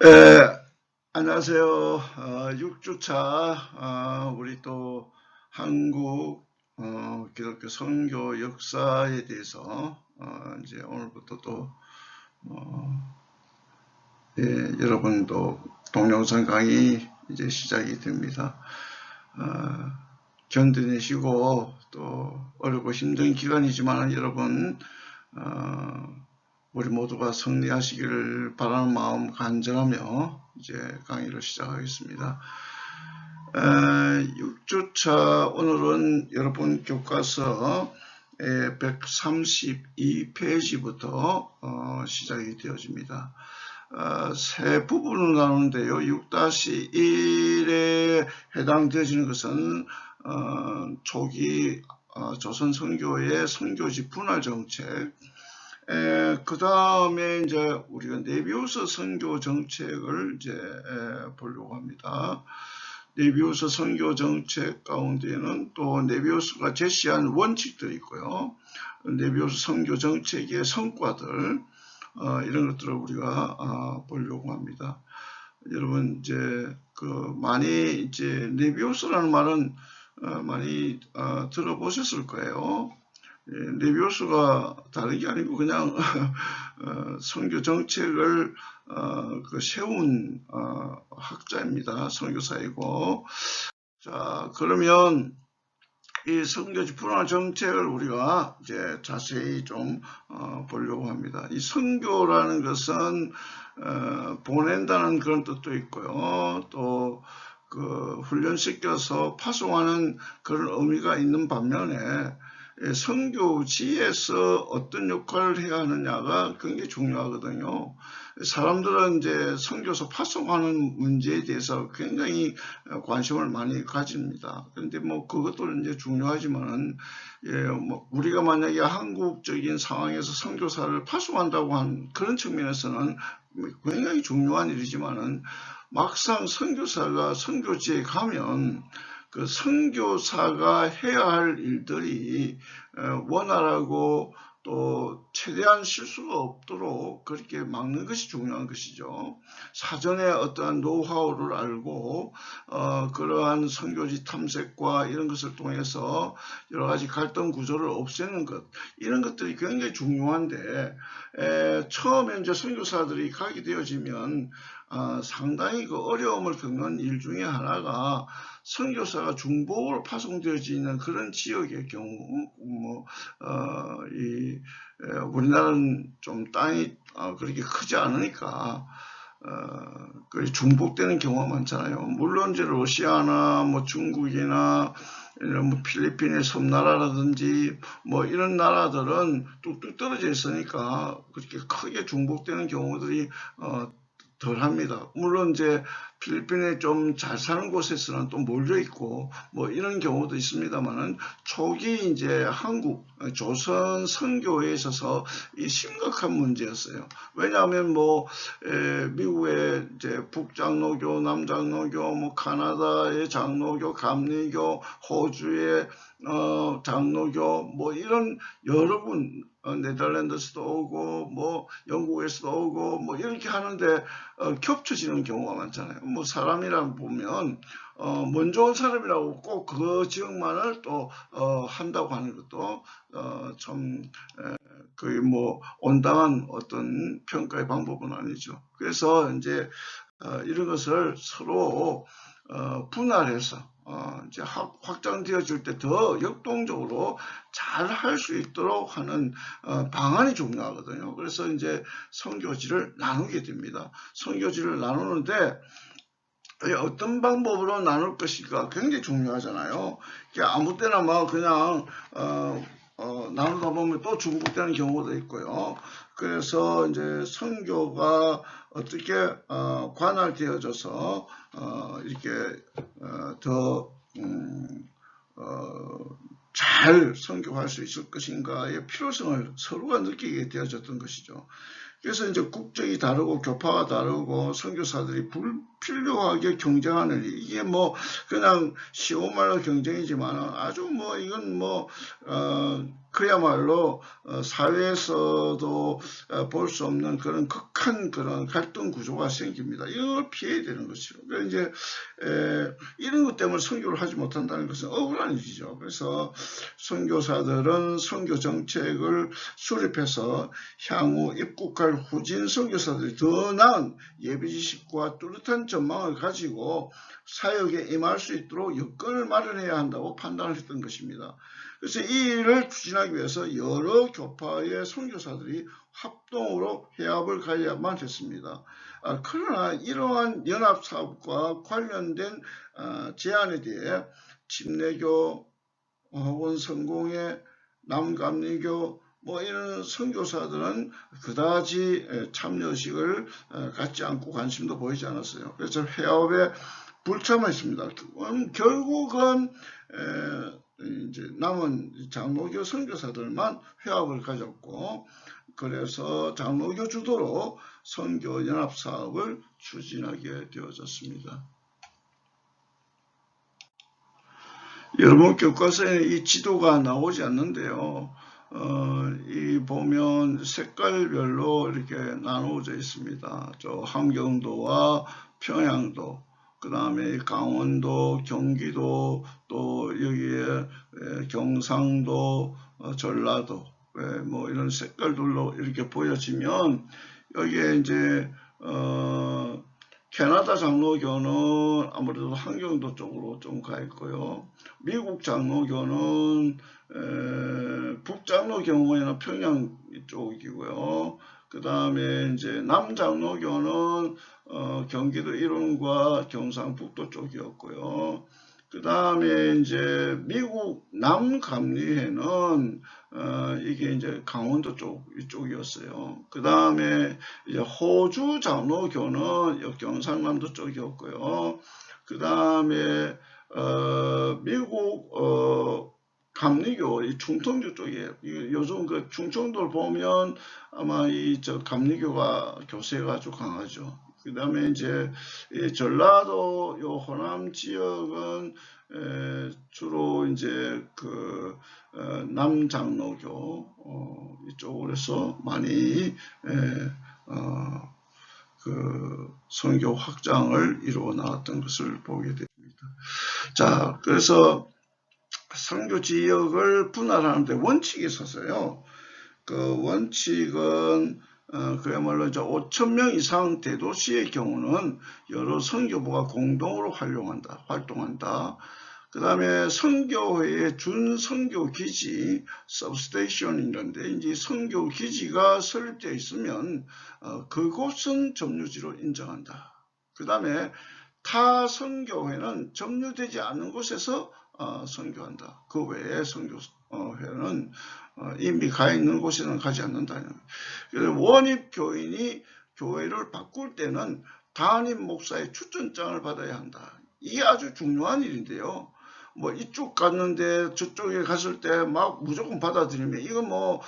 에, 안녕하세요. 6주차 우리 또 한국 기독교 선교 역사에 대해서 이제 오늘부터 또 여러분도 동영상 강의 이제 시작이 됩니다. 견뎌내시고 또 어렵고 힘든 기간이지만 여러분 우리 모두가 승리하시기를 바라는 마음 간절하며 이제 강의를 시작하겠습니다. 6주차 오늘은 여러분 교과서 132페이지부터 시작이 되어집니다. 세 부분으로 나누는데요. 6-1에 해당되어지는 것은 초기 조선 선교의 선교지 분할 정책, 그 다음에 이제 우리가 네비우스 선교 정책을 이제 보려고 합니다. 네비우스 선교 정책 가운데는 또 네비우스가 제시한 원칙들이 있고요. 네비우스 선교 정책의 성과들, 이런 것들을 우리가 보려고 합니다. 여러분 이제 많이 이제 네비우스라는 말은 많이 들어보셨을 거예요. 네비우스가 다른 게 아니고 그냥 선교 정책을 세운 학자입니다. 선교사이고. 자, 그러면 이 선교지 분할 정책을 우리가 이제 자세히 좀 보려고 합니다. 이 선교라는 것은 보낸다는 그런 뜻도 있고요. 또 훈련시켜서 파송하는 그런 의미가 있는 반면에 선교지에서 어떤 역할을 해야 하느냐가 굉장히 중요하거든요. 사람들은 이제 선교서 파송하는 문제에 대해서 굉장히 관심을 많이 가집니다. 그런데 뭐 그것도 이제 중요하지만은 우리가 만약에 한국적인 상황에서 선교사를 파송한다고 한 그런 측면에서는 굉장히 중요한 일이지만은 막상 선교사가 선교지에 가면 그 선교사가 해야 할 일들이 원활하고 또 최대한 실수가 없도록 그렇게 막는 것이 중요한 것이죠. 사전에 어떠한 노하우를 알고 그러한 선교지 탐색과 이런 것을 통해서 여러 가지 갈등 구조를 없애는 것, 이런 것들이 굉장히 중요한데 처음에 이제 선교사들이 가게 되어지면 상당히 그 어려움을 겪는 일 중에 하나가 선교사가 중복으로 파송되어지는 그런 지역의 경우, 우리나라는 좀 땅이 그렇게 크지 않으니까 중복되는 경우가 많잖아요. 물론 이제 러시아나 뭐 중국이나 뭐 필리핀의 섬나라라든지 뭐 이런 나라들은 뚝뚝 떨어져 있으니까 그렇게 크게 중복되는 경우들이 덜합니다. 물론 이제 필리핀에 좀 잘 사는 곳에서는 또 몰려 있고 뭐 이런 경우도 있습니다만은 초기 이제 한국 조선 선교에 있어서 이 심각한 문제였어요. 왜냐하면 뭐 미국의 이제 북장로교, 남장로교, 뭐 카나다의 장로교, 감리교, 호주의 장로교 뭐 이런 여러 군 네덜란드에서도 오고 뭐 영국에서도 오고 뭐 이렇게 하는데 겹쳐지는 경우가 많잖아요. 뭐 사람이라 보면 먼저 온 사람이라고 꼭 그 지역만을 또 한다고 하는 것도 참 거의 뭐 온당한 어떤 평가의 방법은 아니죠. 그래서 이제 이런 것을 서로 분할해서 이제 확장되어질 때 더 역동적으로 잘 할 수 있도록 하는 방안이 중요하거든요. 그래서 이제 선교지를 나누게 됩니다. 선교지를 나누는데 어떤 방법으로 나눌 것인가 굉장히 중요하잖아요. 아무 때나 막 그냥 나누다 보면 또 중복되는 경우도 있고요. 그래서 이제 선교가 어떻게 관할되어져서 이렇게 더 잘 선교할 수 있을 것인가의 필요성을 서로가 느끼게 되어졌던 것이죠. 그래서 이제 국적이 다르고 교파가 다르고 선교사들이 필요하게 경쟁하는 이게 뭐 그냥 쉬운 말로 경쟁이지만 아주 뭐 이건 뭐 그야말로 사회에서도 볼 수 없는 그런 극한 그런 갈등 구조가 생깁니다. 이걸 피해야 되는 것이죠. 그러니까 이제 이런 것 때문에 선교를 하지 못한다는 것은 억울한 일이죠. 그래서 선교사들은 선교 정책을 수립해서 향후 입국할 후진 선교사들이 더 나은 예비 지식과 뚜렷한 전망을 가지고 사역에 임할 수 있도록 여건을 마련해야 한다고 판단을 했던 것입니다. 그래서 이 일을 추진하기 위해서 여러 교파의 선교사들이 합동으로 회합을 가야만 했습니다. 그러나 이러한 연합사업과 관련된 제안에 대해 침례교, 혹은 성공회, 남감리교 뭐 이런 선교사들은 그다지 참여의식을 갖지 않고 관심도 보이지 않았어요. 그래서 회합에 불참했습니다. 결국은 이제 남은 장로교 선교사들만 회합을 가졌고, 그래서 장로교 주도로 선교 연합 사업을 추진하게 되어졌습니다. 여러분 교과서에 이 지도가 나오지 않는데요. 이 보면 색깔별로 이렇게 나누어져 있습니다. 저 함경도와 평양도, 그 다음에 강원도, 경기도, 또 여기에 경상도, 전라도, 뭐 이런 색깔들로 이렇게 보여지면 여기에 이제 캐나다 장로교는 아무래도 함경도 쪽으로 좀 가 있고요. 미국 장로교는 북장로 경우에는 평양 쪽이고요. 그 다음에 이제 남장로교는 경기도 일원과 경상북도 쪽이었고요. 그 다음에 이제 미국 남감리회는 이게 이제 강원도 이쪽이었어요. 그 다음에 이제 호주 장로교는 경상남도 쪽이었고요. 그 다음에 미국 감리교, 이 충청도 쪽이에요. 요즘 그 충청도를 보면 아마 이 감리교가 교세가 아주 강하죠. 그 다음에 이제 이 전라도 요 호남 지역은 주로 이제 그 남장로교 이쪽으로 해서 많이 그 선교 확장을 이루어 나왔던 것을 보게 됩니다. 자, 그래서 선교 지역을 분할하는데 원칙이 있었어요. 그 원칙은 그야말로 이제 5,000명 이상 대도시의 경우는 여러 선교부가 공동으로 활동한다. 그 다음에 선교회의 준 선교 기지, substation이런데 이제 선교 기지가 설립되어 있으면 그곳은 점유지로 인정한다. 그 다음에 타 선교회는 점유되지 않은 곳에서 선교한다. 그 외에 선교회는 이미 가 있는 곳에는 가지 않는다는 거예요. 그래서 원입 교인이 교회를 바꿀 때는 담임 목사의 추천장을 받아야 한다. 이게 아주 중요한 일인데요. 뭐 이쪽 갔는데 저쪽에 갔을 때 막 무조건 받아들이면 이건 뭐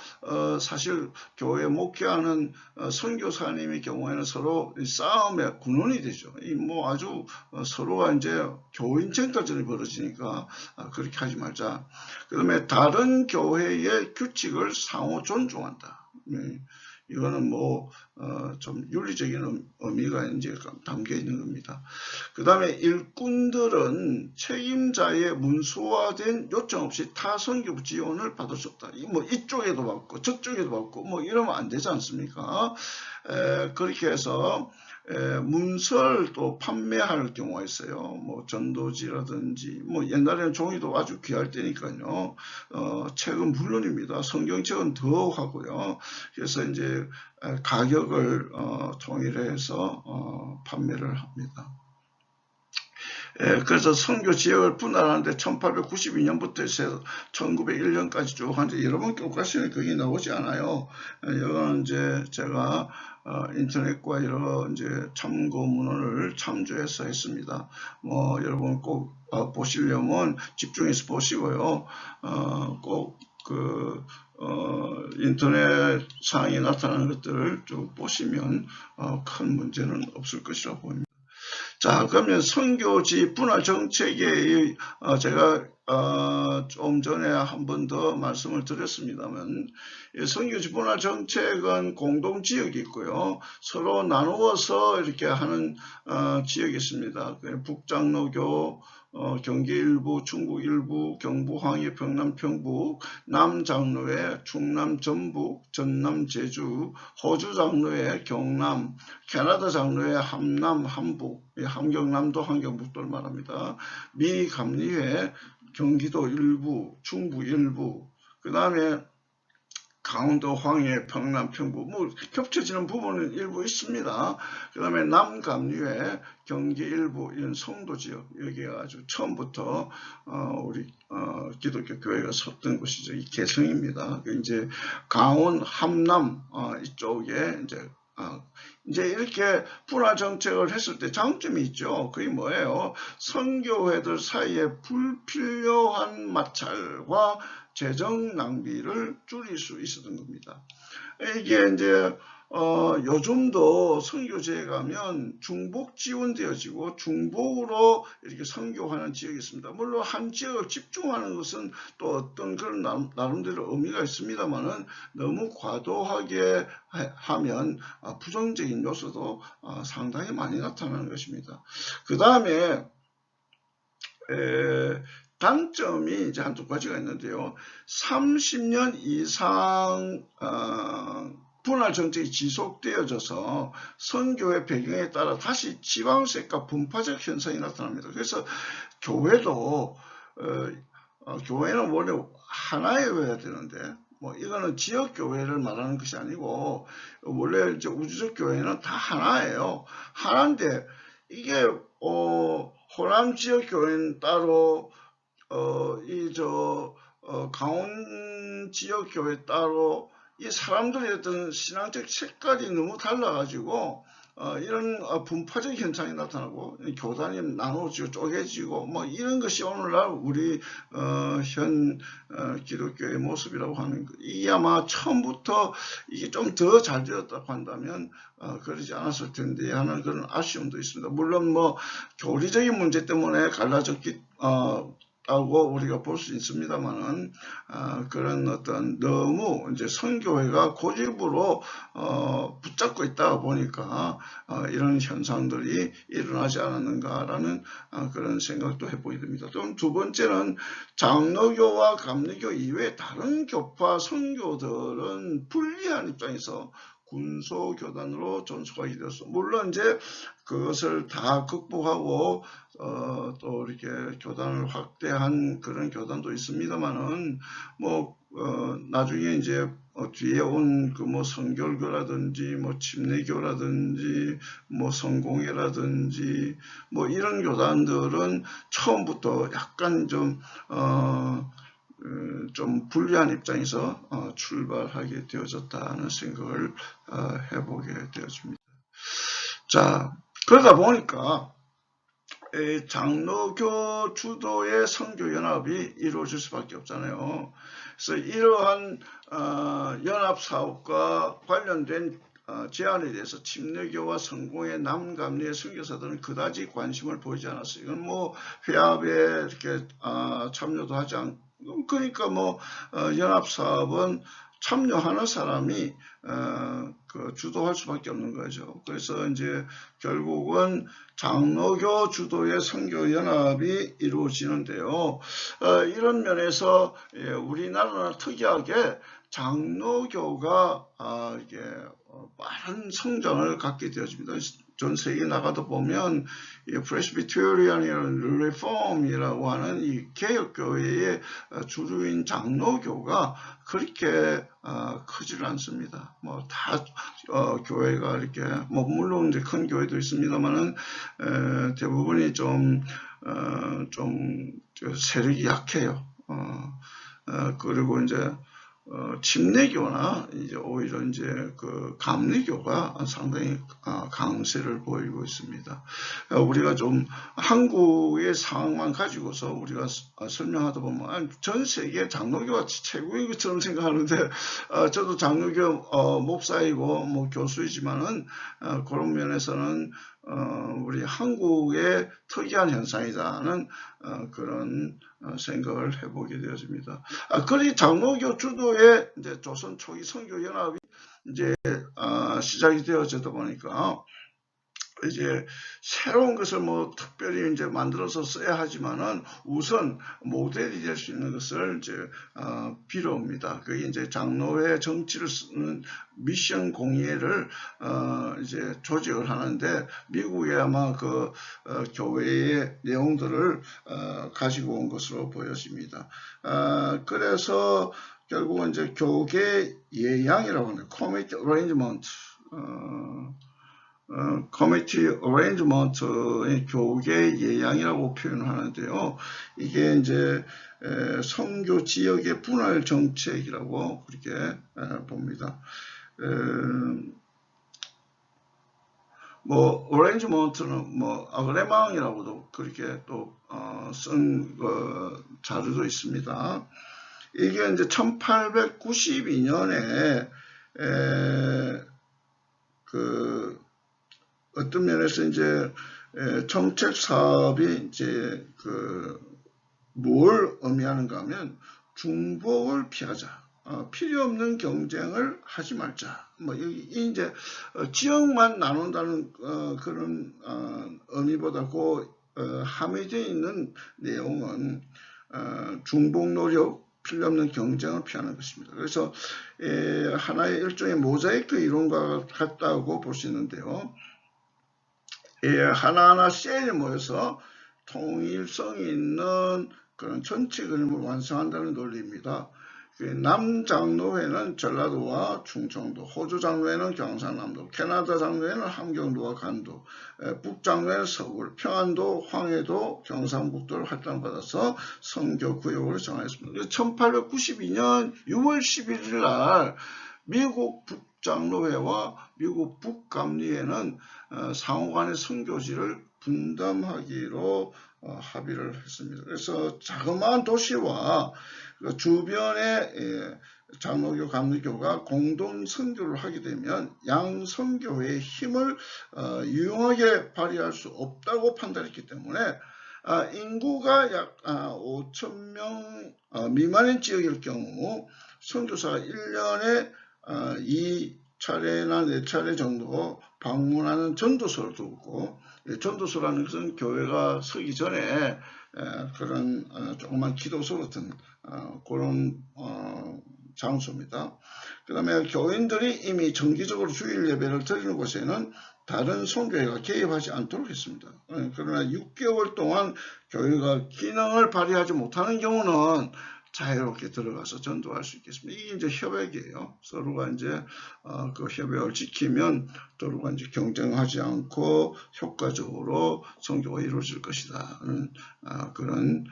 사실 교회 목회하는 선교사님의 경우에는 서로 싸움의 군원이 되죠. 이 뭐 아주 서로가 이제 교인쟁탈전이 벌어지니까 그렇게 하지 말자. 그다음에 다른 교회의 규칙을 상호 존중한다. 이거는 뭐 좀 윤리적인 의미가 이제 담겨 있는 겁니다. 그 다음에 일꾼들은 책임자의 문서화된 요청 없이 타 선교부 지원을 받을 수 없다. 뭐 이쪽에도 받고 저쪽에도 받고 뭐 이러면 안 되지 않습니까? 그렇게 해서 문서를 또 판매할 경우가 있어요. 뭐 전도지라든지 뭐 옛날에는 종이도 아주 귀할 때니까요. 책은 물론입니다. 성경책은 더 하고요. 그래서 이제 가격을 통일해서 판매를 합니다. 그래서 선교 지역을 분할하는데 1892년부터 해서 1901년까지 쭉 하는데 여러분 교과서에 거기 나오지 않아요. 이건 이제 제가 인터넷과 여러 이제 참고 문헌을 참조해서 했습니다. 뭐 여러분 꼭 보시려면 집중해서 보시고요. 꼭 그 인터넷 상에 나타나는 것들을 쭉 보시면 큰 문제는 없을 것이라고 봅니다. 자, 그러면 선교지 분할 정책에 제가 좀 전에 한 번 더 말씀을 드렸습니다만, 선교지 분할 정책은 공동 지역이 있고요. 서로 나누어서 이렇게 하는 지역이 있습니다. 북장로교, 경기 일부, 충북 일부, 경부 황해, 평남 평북, 남장로회, 충남 전북, 전남 제주, 호주 장로회, 경남, 캐나다 장로회, 함남, 함북, 함경남도, 함경북도를 말합니다. 미 감리회, 경기도 일부, 충북 일부, 그 다음에 강원도 황해, 평남, 평북, 뭐 겹쳐지는 부분은 일부 있습니다. 그 다음에 남감리회, 경기 일부, 이런 성도 지역, 여기가 아주 처음부터 우리 기독교 교회가 섰던 곳이죠. 이 개성입니다. 이제 강원, 함남 이쪽에 이제 이렇게 분할 정책을 했을 때 장점이 있죠. 그게 뭐예요? 선교회들 사이에 불필요한 마찰과 재정 낭비를 줄일 수 있었던 겁니다. 이게 이제 요즘도 선교지에 가면 중복 지원되어지고 중복으로 이렇게 선교하는 지역이 있습니다. 물론 한 지역을 집중하는 것은 또 어떤 그런 나름대로 의미가 있습니다만은 너무 과도하게 하면 부정적인 요소도 상당히 많이 나타나는 것입니다. 그 다음에 단점이 이제 한두 가지가 있는데요. 30년 이상 분할 정책이 지속되어져서 선교의 배경에 따라 다시 지방색과 분파적 현상이 나타납니다. 그래서 교회도 교회는 원래 하나여야 되는데 뭐 이거는 지역 교회를 말하는 것이 아니고 원래 이제 우주적 교회는 다 하나예요. 하나인데 이게 호남 지역 교회는 따로 강원 지역 교회 따로 이 사람들의 어떤 신앙적 색깔이 너무 달라가지고 이런 분파적 현상이 나타나고 교단이 나눠지고 쪼개지고 뭐 이런 것이 오늘날 우리 현 기독교의 모습이라고 하는 것. 이게 아마 처음부터 이게 좀 더 잘 되었다고 한다면 그러지 않았을 텐데 하는 그런 아쉬움도 있습니다. 물론 뭐 교리적인 문제 때문에 갈라졌기 하고 우리가 볼 수 있습니다만은 그런 어떤 너무 이제 선교회가 고집으로 붙잡고 있다 보니까 이런 현상들이 일어나지 않았는가라는 그런 생각도 해보게 됩니다. 또 두 번째는 장로교와 감리교 이외의 다른 교파 선교들은 불리한 입장에서 군소교단으로 전속하게 되었어. 물론 이제 그것을 다 극복하고 또 이렇게 교단을 확대한 그런 교단도 있습니다만은 뭐 나중에 이제 뒤에 온 그 뭐 성결교라든지 뭐 침례교라든지 뭐 성공회라든지 뭐 이런 교단들은 처음부터 약간 좀 불리한 입장에서 출발하게 되어졌다는 생각을 해보게 되어집니다. 자, 그러다 보니까 장로교 주도의 선교연합이 이루어질 수밖에 없잖아요. 그래서 이러한 연합사업과 관련된 제안에 대해서 침례교와 성공의 남감리의 선교사들은 그다지 관심을 보이지 않았어요. 이건 뭐 회합에 이렇게 참여도 하지 않고 그러니까 뭐 연합사업은 참여하는 사람이 주도할 수밖에 없는 거죠. 그래서 이제 결국은 장로교 주도의 선교연합이 이루어지는데요. 이런 면에서 우리나라는 특이하게 장로교가 이게 빠른 성장을 갖게 되어집니다. 전 세계 나가도 보면 프레스비테리안이라는 리폼이라고 하는 이 개혁교회의 주류인 장로교가 그렇게 크지를 않습니다. 뭐 다 교회가 이렇게 뭐 물론 이제 큰 교회도 있습니다만은 대부분이 좀 세력이 약해요. 그리고 이제 침례교나 이제 오히려 이제 그 감리교가 상당히 강세를 보이고 있습니다. 우리가 좀 한국의 상황만 가지고서 우리가 설명하다 보면 전 세계 장로교가 최고인 것처럼 생각하는데 저도 장로교 목사이고 뭐 교수이지만은 그런 면에서는 우리 한국의 특이한 현상이다는 그런 생각을 해보게 되었습니다. 그리 장로교 주도의 이제 조선 초기 선교 연합이 이제 시작이 되어지다 보니까 이제 새로운 것을 뭐 특별히 이제 만들어서 써야 하지만은 우선 모델이 될 수 있는 것을 이제 빌어옵니다. 그게 이제 장로회 정치를 쓰는 미션 공예를 이제 조직을 하는데 미국에 아마 그 교회의 내용들을 가지고 온 것으로 보여집니다. 그래서 결국은 이제 교계 예양이라고 하는 커미티 어레인지먼트 커미티 어레인지먼트의 교계 예양이라고 표현하는데요. 이게 이제 선교 지역의 분할 정책이라고 그렇게 봅니다. 뭐 어레인지먼트는 뭐 아그레망이라고도 그렇게 또 쓴 자료도 있습니다. 이게 이제 1892년에 그 어떤 면에서 이제 정책 사업이 이제 뭘 의미하는가 하면 중복을 피하자, 필요 없는 경쟁을 하지 말자. 뭐 이제 지역만 나눈다는 그런 의미보다 함의되어 있는 내용은 중복 노력, 필요 없는 경쟁을 피하는 것입니다. 그래서 하나의 일종의 모자이크 이론과 같다고 볼 수 있는데요. 하나하나 셀이 모여서 통일성이 있는 그런 전체 그림을 완성한다는 논리입니다. 남장로회는 전라도와 충청도, 호주 장로회는 경상남도, 캐나다 장로회는 함경도와 간도, 북장로회는 서울, 평안도, 황해도, 경상북도를 할당받아서 선교구역으로 정하였습니다. 1892년 6월 11일 날 미국 북장로회와 미국 북감리회는 상호간의 선교지를 분담하기로 합의를 했습니다. 그래서 자그마한 도시와 주변의 장로교, 감리교가 공동 선교를 하게 되면 양 선교회의 힘을 유용하게 발휘할 수 없다고 판단했기 때문에 인구가 약 5,000명 미만의 지역일 경우 선교사가 1년에 2차례나 4차례 정도 방문하는 전도소를 두고, 전도소라는 것은 교회가 서기 전에 그런 조그만 기도소 같은 그런 장소입니다. 그 다음에 교인들이 이미 정기적으로 주일 예배를 드리는 곳에는 다른 선교회가 개입하지 않도록 했습니다. 그러나 6개월 동안 교회가 기능을 발휘하지 못하는 경우는 자유롭게 들어가서 전도할 수 있겠습니다. 이게 이제 협약이에요. 서로가 이제 그 협약을 지키면 서로가 이제 경쟁하지 않고 효과적으로 선교가 이루어질 것이다는 그런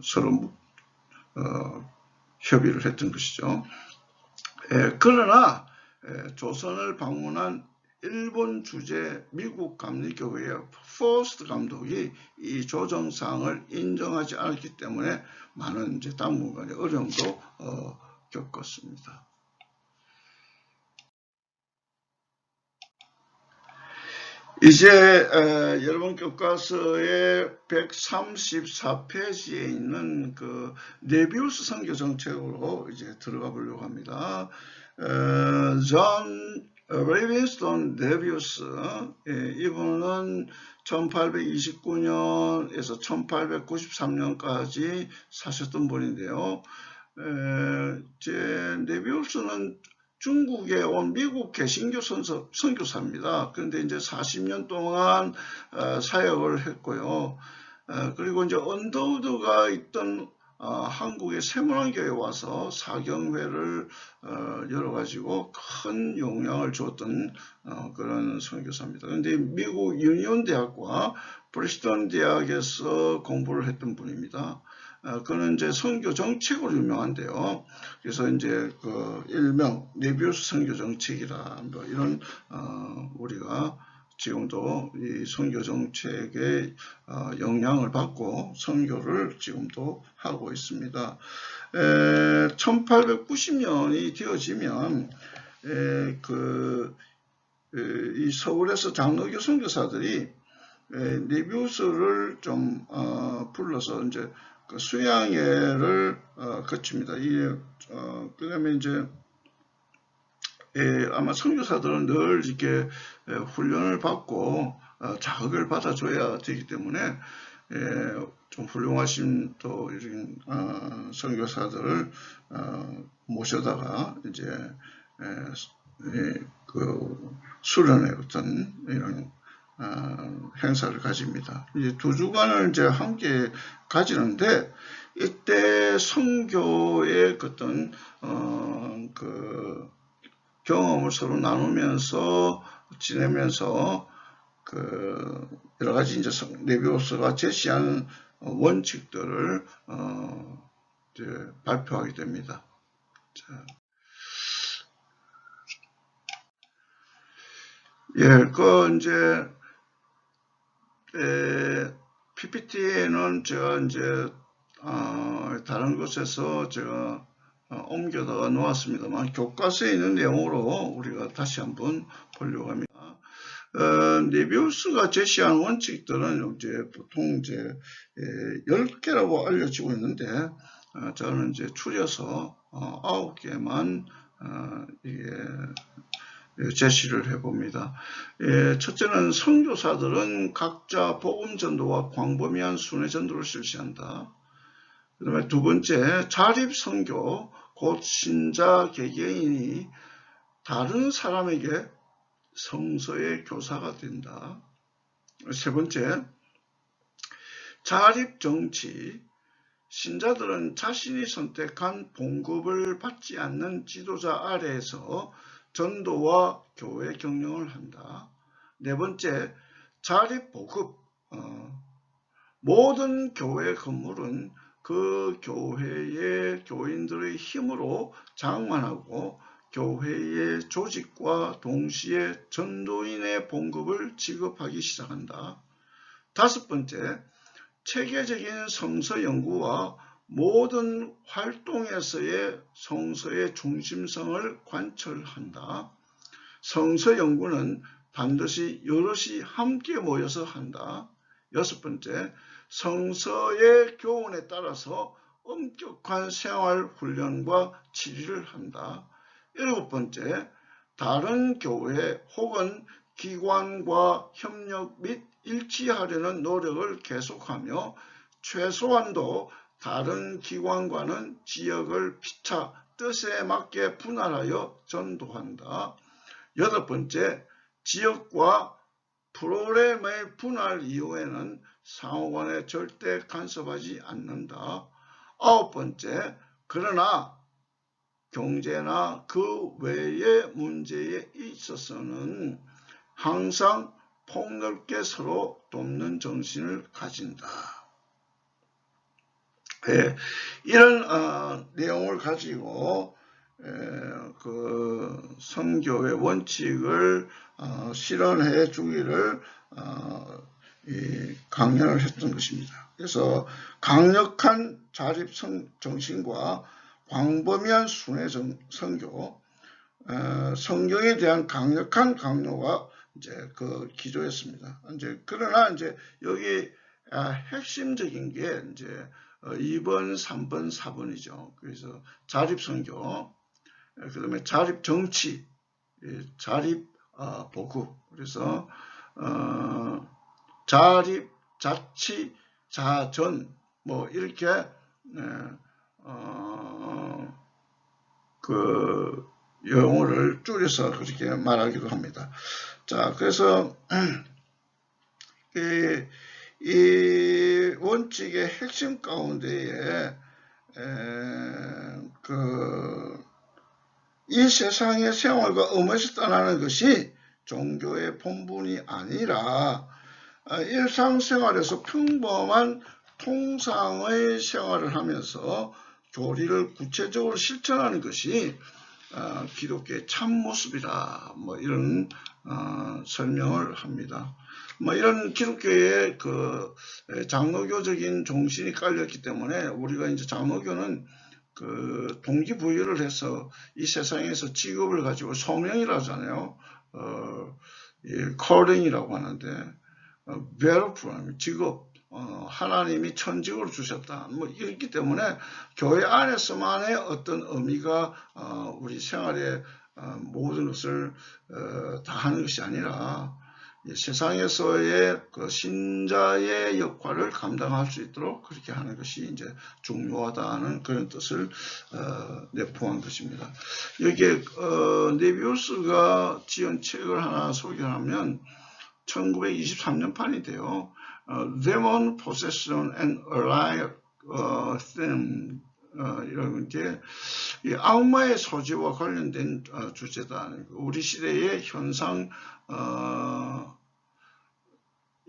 서로 협의를 했던 것이죠. 그러나 조선을 방문한 일본 주재 미국 감리교회의 포스트 감독이 이 조정사항을 인정하지 않았기 때문에 많은 이제 당분간의 어려움도 겪었습니다. 이제 여러분 교과서의 134페이지에 있는 그 네비우스 선교 정책으로 이제 들어가 보려고 합니다. 존 레빈스톤 네비우스, 이분은 1829년에서 1893년까지 사셨던 분인데요. 네비우스는 중국에 온 미국 개신교 선교사입니다. 그런데 이제 40년 동안 사역을 했고요. 그리고 이제 언더우드가 있던 한국의 세문안교회에 와서 사경회를 열어가지고 큰 영향을 줬던 그런 선교사입니다. 그런데 미국 유니온 대학과 프리스턴 대학에서 공부를 했던 분입니다. 그는 이제 선교 정책으로 유명한데요. 그래서 이제 그 일명 네비우스 선교 정책이라 뭐 이런 우리가 지금도 이 선교 정책의 영향을 받고 선교를 지금도 하고 있습니다. 1890년이 되어지면 그 이 서울에서 장로교 선교사들이 네비우스를 좀 불러서 이제 그 수양회를 거칩니다. 그다음에 이제 아마 선교사들은 늘 이렇게 훈련을 받고 자극을 받아줘야 되기 때문에 좀 훌륭하신 또 이런 선교사들을 모셔다가 이제 그 수련회 어떤 이런 행사를 가집니다. 이제 2주간을 이제 함께 가지는데 이때 선교의 어떤 그 경험을 서로 나누면서 지내면서 그 여러 가지 이제 네비우스가 제시한 원칙들을 이제 발표하게 됩니다. 자. 이제 PPT에는 제가 이제 다른 곳에서 제가 옮겨다가 놓았습니다만 교과서에 있는 내용으로 우리가 다시 한번 보려고 합니다. 네비우스가 제시한 원칙들은 이제 보통 이제 10개라고 알려지고 있는데 저는 이제 추려서 9개만 이게 제시를 해봅니다. 첫째는 선교사들은 각자 복음 전도와 광범위한 순회 전도를 실시한다. 그 다음에 두 번째, 자립 선교, 곧 신자 개개인이 다른 사람에게 성서의 교사가 된다. 세 번째, 자립 정치, 신자들은 자신이 선택한 봉급을 받지 않는 지도자 아래에서 전도와 교회 경영을 한다. 네 번째, 자립 보급, 모든 교회 건물은 그 교회의 교인들의 힘으로 장만하고 교회의 조직과 동시에 전도인의 봉급을 지급하기 시작한다. 다섯 번째, 체계적인 성서 연구와 모든 활동에서의 성서의 중심성을 관철한다. 성서 연구는 반드시 여럿이 함께 모여서 한다. 여섯 번째, 성서의 교훈에 따라서 엄격한 생활 훈련과 지리를 한다. 일곱 번째, 다른 교회 혹은 기관과 협력 및 일치하려는 노력을 계속하며 최소한도 다른 기관과는 지역을 피차 뜻에 맞게 분할하여 전도한다. 여덟 번째, 지역과 프로그램의 분할 이후에는 상호간에 절대 간섭하지 않는다. 아홉 번째, 그러나 경제나 그 외의 문제에 있어서는 항상 폭넓게 서로 돕는 정신을 가진다. 이런 내용을 가지고 그 선교의 원칙을 실현해 주기를 강연을 했던 것입니다. 그래서 강력한 자립 정신과 광범위한 순회 선교, 성경에 대한 강력한 강요가 이제 그 기조였습니다. 이제 그러나 이제 여기 핵심적인 게 이제 2번, 3번, 4번이죠. 그래서 자립 선교, 그 다음에 자립 정치, 자립 보급. 그래서 자립, 자치, 자전 뭐 이렇게 그 용어를 줄여서 그렇게 말하기도 합니다. 자, 그래서 이 원칙의 핵심 가운데에 이 세상의 생활과 음에서 떠나는 것이 종교의 본분이 아니라 일상생활에서 평범한 통상의 생활을 하면서 교리를 구체적으로 실천하는 것이 기독교의 참모습이다. 뭐 이런 설명을 합니다. 뭐 이런 기독교의 그 장로교적인 정신이 깔렸기 때문에 우리가 이제 장로교는 그 동기부여를 해서 이 세상에서 직업을 가지고 소명이라 하잖아요. 컬링이라고 하는데, 베르프라는 직업, 하나님이 천직으로 주셨다. 뭐 이렇기 때문에 교회 안에서만의 어떤 의미가 우리 생활의 모든 것을 다 하는 것이 아니라 세상에서의 그 신자의 역할을 감당할 수 있도록 그렇게 하는 것이 이제 중요하다는 그런 뜻을 내포한 것입니다. 여기에 네비우스가 지은 책을 하나 소개하면 1923년판인데요. Demon Possession and Alive Theme 이런 게 악마의 소지와 관련된 주제다. 우리 시대의 현상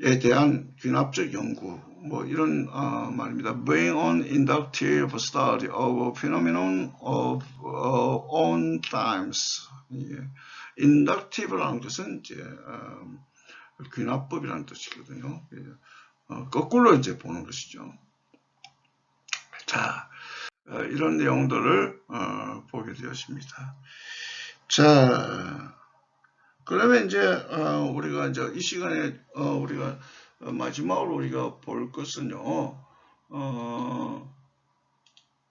에 대한 귀납적 연구, 뭐 이런 말입니다. Being on inductive study of phenomenon of own times. inductive라는 것은 이제 귀납법이라는 뜻이거든요. 거꾸로 이제 보는 것이죠. 자, 이런 내용들을 보게 되었습니다. 자, 그러면 이제 우리가 이제 이 시간에 우리가 마지막으로 우리가 볼 것은요,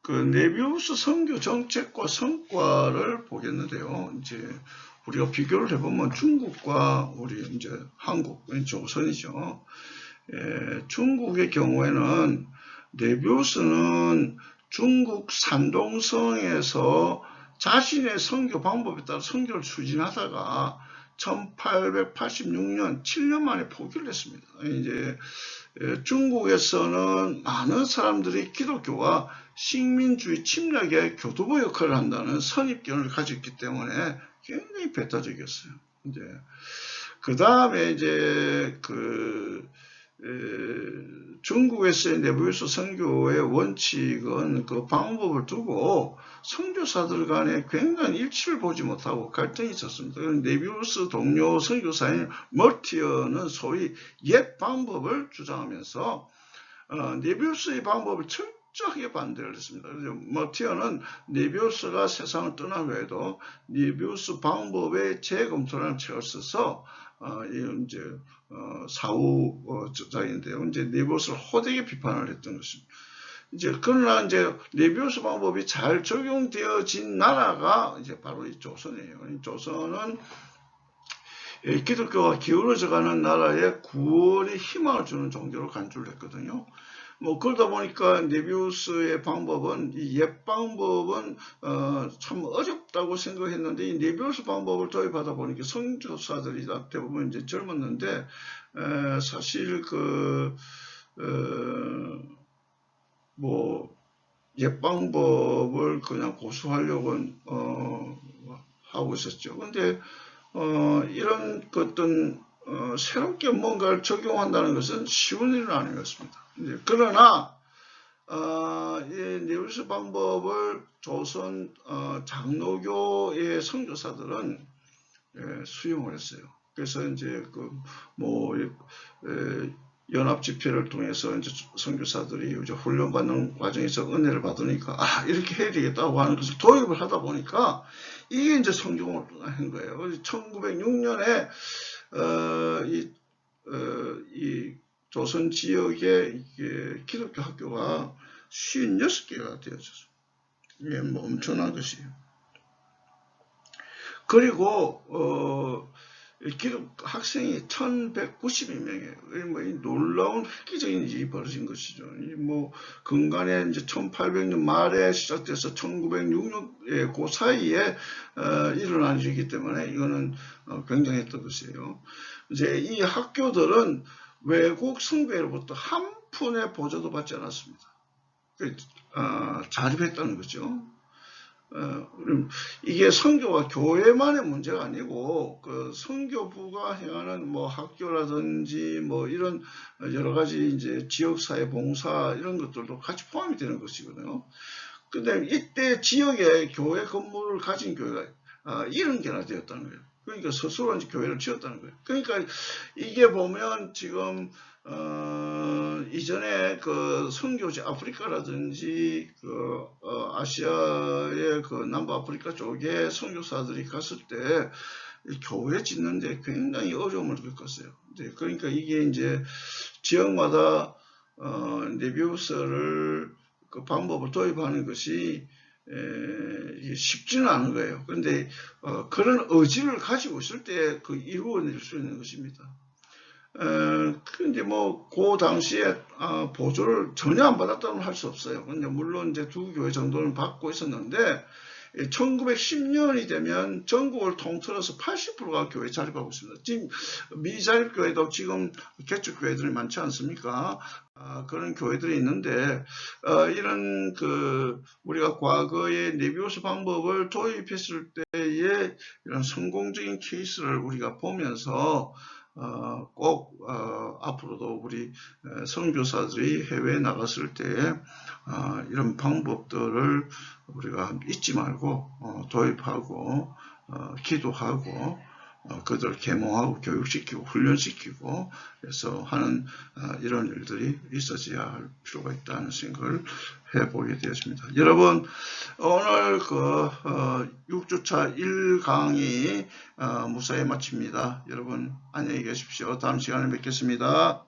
그 네비우스 선교 정책과 성과를 보겠는데요. 이제 우리가 비교를 해보면 중국과 우리 이제 한국, 조선이죠. 중국의 경우에는 네비우스는 중국 산동성에서 자신의 선교 방법에 따라 선교를 추진하다가 1886년 7년 만에 포기를 했습니다. 이제 중국에서는 많은 사람들이 기독교와 식민주의 침략의 교두보 역할을 한다는 선입견을 가졌기 때문에 굉장히 배타적이었어요. 이제 그 다음에 이제 중국에서의 네비우스 선교의 원칙은 그 방법을 두고 선교사들 간에 굉장히 일치를 보지 못하고 갈등이 있었습니다. 네비우스 동료 선교사인 멀티어는 소위 옛 방법을 주장하면서 네비우스의 방법을 철저하게 반대를 했습니다. 멀티어는 네비우스가 세상을 떠난 후에도 네비우스 방법의 재검토라는 책을 써서 이제 사후 저자인데요. 이제 네비우스를 호되게 비판을 했던 것입니다. 이제 그러나 이제 네비우스 방법이 잘 적용되어진 나라가 이제 바로 이 조선이에요. 이 조선은 기독교가 기울어져가는 나라에 구원의 희망을 주는 종교로 간주를 했거든요. 뭐 그러다 보니까 네비우스의 방법은 이 옛 방법은 참 어렵다고 생각했는데 이 네비우스 방법을 도입하다 보니까 선교사들이 대부분 이제 젊었는데 사실 뭐 옛 방법을 그냥 고수하려고 하고 있었죠. 근데 이런 어떤 새롭게 뭔가를 적용한다는 것은 쉬운 일은 아니었습니다. 그러나 이 네비우스 방법을 조선 장로교의 선교사들은 수용을 했어요. 그래서 이제 연합 집회를 통해서 이제 선교사들이 이제 훈련받는 과정에서 은혜를 받으니까 이렇게 해야 되겠다고 하는 것을 도입을 하다 보니까 이게 이제 성공을 한 거예요. 1906년에 이 조선 지역의 기독교 학교가 56개가 되어졌어요. 이게 뭐 엄청난 것이에요. 그리고 기독 학생이 1192명이에요. 뭐 놀라운 획기적인 일이 벌어진 것이죠. 뭐 근간에 이제 1800년 말에 시작돼서 1906년 그 사이에 일어난 일이기 때문에 이거는 굉장했던 것이에요. 이제 이 학교들은 외국 선교회로부터 한 푼의 보조도 받지 않았습니다. 자립했다는 거죠. 이게 선교가 교회만의 문제가 아니고 그 선교부가 행하는 뭐 학교라든지 뭐 이런 여러 가지 이제 지역사회 봉사 이런 것들도 같이 포함이 되는 것이거든요. 근데 이때 지역에 교회 건물을 가진 교회가 70개나 되었다는 거예요. 그러니까 스스로 이제 교회를 지었다는 거예요. 그러니까 이게 보면 지금 이전에 그 선교지 아프리카라든지 아시아의 남부아프리카 쪽에 선교사들이 갔을 때 이 교회 짓는데 굉장히 어려움을 겪었어요. 그러니까 이게 이제 지역마다 네비우스를 그 방법을 도입하는 것이 이게 쉽지는 않은 거예요. 그런데 그런 의지를 가지고 있을 때 그 이루어낼 수 있는 것입니다. 근데 뭐, 그 당시에, 보조를 전혀 안 받았다면 할 수 없어요. 근데 물론 이제 두 교회 정도는 받고 있었는데, 1910년이 되면 전국을 통틀어서 80%가 교회 자립하고 있습니다. 지금 미자립교회도 지금 개척교회들이 많지 않습니까? 그런 교회들이 있는데, 이런 우리가 과거에 네비우스 방법을 도입했을 때의 이런 성공적인 케이스를 우리가 보면서, 꼭 앞으로도 우리 선교사들이 해외에 나갔을 때 이런 방법들을 우리가 잊지 말고 도입하고 기도하고 그들을 계몽하고 교육시키고 훈련시키고 그래서 하는 이런 일들이 있어져야 할 필요가 있다는 생각을 해보게 되었습니다. 여러분, 오늘 6주차 1강의 무사히 마칩니다. 여러분 안녕히 계십시오. 다음 시간에 뵙겠습니다.